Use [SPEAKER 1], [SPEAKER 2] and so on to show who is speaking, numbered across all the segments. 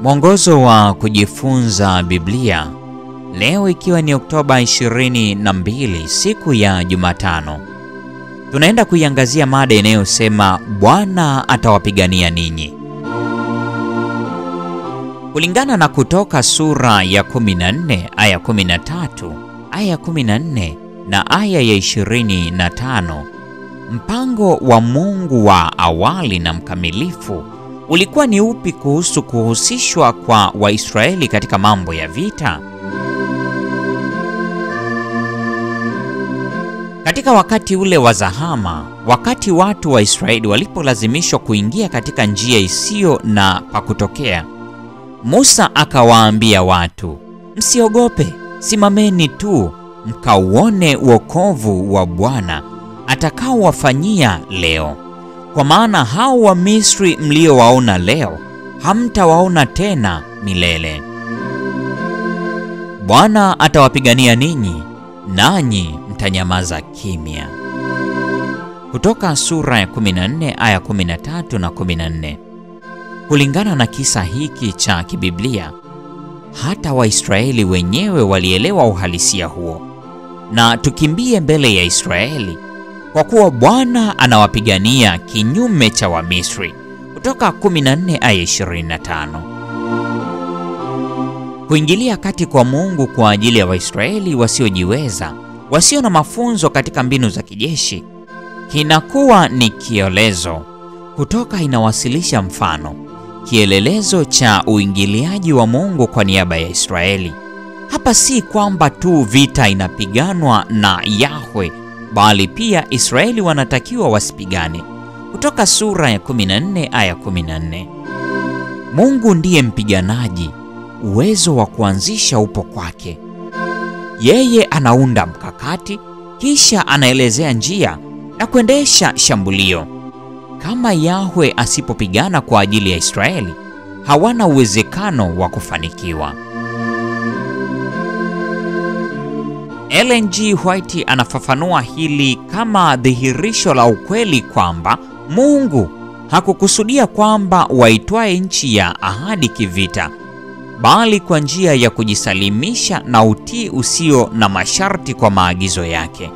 [SPEAKER 1] Mwongozo wa kujifunza Biblia. Leo ikiwa ni Oktoba 22, siku ya Jumatano. Tunaenda kuiangazia mada inayosema Bwana atawapigania ninyi. Kulingana na Kutoka sura ya 14 aya 13, aya 14 na aya ya 25, mpango wa Mungu wa awali na mkamilifu ulikuwa ni upi kuhusu kuhusishwa kwa Waisraeli katika mambo ya vita? Katika wakati ule wa zahama, wakati watu wa Israeli walipolazimishwa kuingia katika njia isiyo na pakutokea, Musa akawaambia watu, msiogope, simameni tu mkauone wokovu wa Bwana atakaowafanyia leo. Kwa maana hao wa Misri mliowaona leo, hamtawaona tena milele. Bwana atawapigania ninyi, nanyi mtanyamaza kimya. Kutoka sura ya 14 aya 13 na 14. Kulingana na kisa hiki cha kibiblia, hata Waisraeli wenyewe walielewa uhalisia huo. Na tukimbie mbele ya Israeli, kwa kuwa Bwana anawapigania kinyume cha Wamisri. Kutoka 14 aya 25. Kuingilia kati kwa Mungu kwa ajili ya Waisraeli wasiojiweza, wasio na mafunzo katika mbinu za kijeshi, kinakuwa ni kielezo. Kutoka inawasilisha mfano, kielelezo cha uingiliaji wa Mungu kwa niaba ya Israeli. Hapa si kwamba tu vita inapiganwa na Yahwe, bali pia Israeli wanatakiwa wasipigane. Kutoka sura ya 14 aya 14. Mungu ndiye mpiganaji, uwezo wa kuanzisha upo kwake. Yeye anaunda mkakati, kisha anaelezea njia na kuendesha shambulio. Kama Yahwe asipopigana kwa ajili ya Israeli, hawana uwezekano wa kufanikiwa. Ellen G. White anafafanua hili kama dhihirisho la ukweli kwamba Mungu hakukusudia kwamba waitwae nchi ya ahadi kivita, bali kwa njia ya kujisalimisha na utii usio na masharti kwa maagizo yake.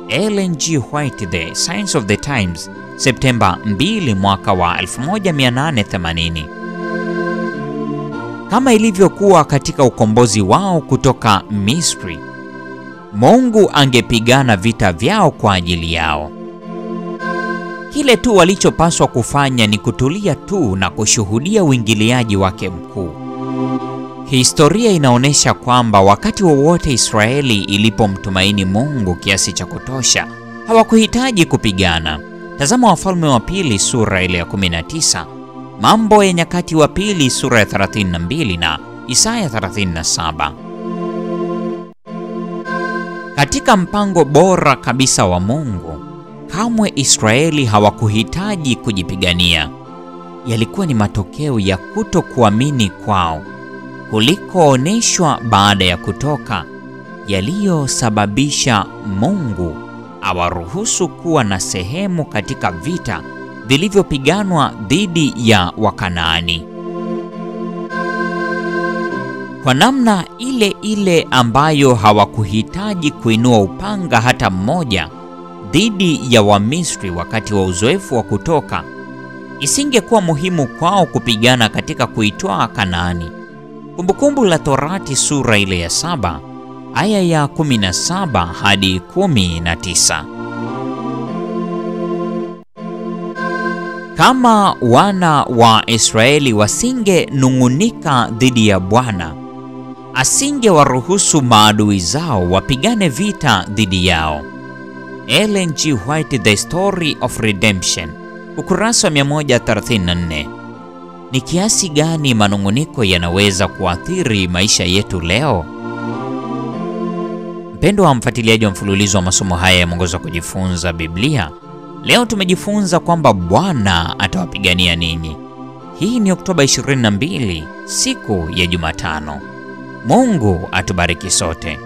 [SPEAKER 1] Ellen G. White, The Signs of the Times, Septemba 2 mwaka wa 1880. Kama ilivyokuwa katika ukombozi wao kutoka Misri, Mungu angepigana vita vyao kwa ajili yao. Kile tu walichopaswa kufanya ni kutulia tu na kushuhudia uingiliaji wake mkuu. Historia inaonyesha kwamba wakati wowote Israeli ilipomtumaini Mungu kiasi cha kutosha, hawakuhitaji kupigana. Tazama Wafalme wa Pili sura ile ya 19, Mambo ya Nyakati wa Pili sura ya 32 na Isaya 37. Katika mpango bora kabisa wa Mungu, kamwe Israeli hawakuhitaji kujipigania. Yalikuwa ni matokeo ya kutokuamini kwao kulikoonyeshwa baada ya Kutoka, yaliyosababisha Mungu awaruhusu kuwa na sehemu katika vita vilivyopiganwa dhidi ya Wakanaani. Kwa namna ile ile ambayo hawakuhitaji kuinua upanga hata mmoja dhidi ya Wamisri wakati wa uzoefu wa Kutoka, isingekuwa muhimu kwao kupigana katika kuitwaa Kanaani. Kumbukumbu la Torati sura ile ya 7 aya ya 17 hadi 19. Kama wana wa Israeli wasingenung'unika dhidi ya Bwana, asingewaruhusu maadui zao wapigane vita dhidi yao. Ellen G. White, The Story of Redemption, ukurasa wa 134. Ni kiasi gani manung'uniko yanaweza kuathiri maisha yetu leo? Mpendwa wa mfuatiliaji wa mfululizo wa masomo haya ya mwongozo wa kujifunza Biblia, leo tumejifunza kwamba Bwana atawapigania ninyi. Hii ni Oktoba 22, siku ya Jumatano. Mungu atubariki sote.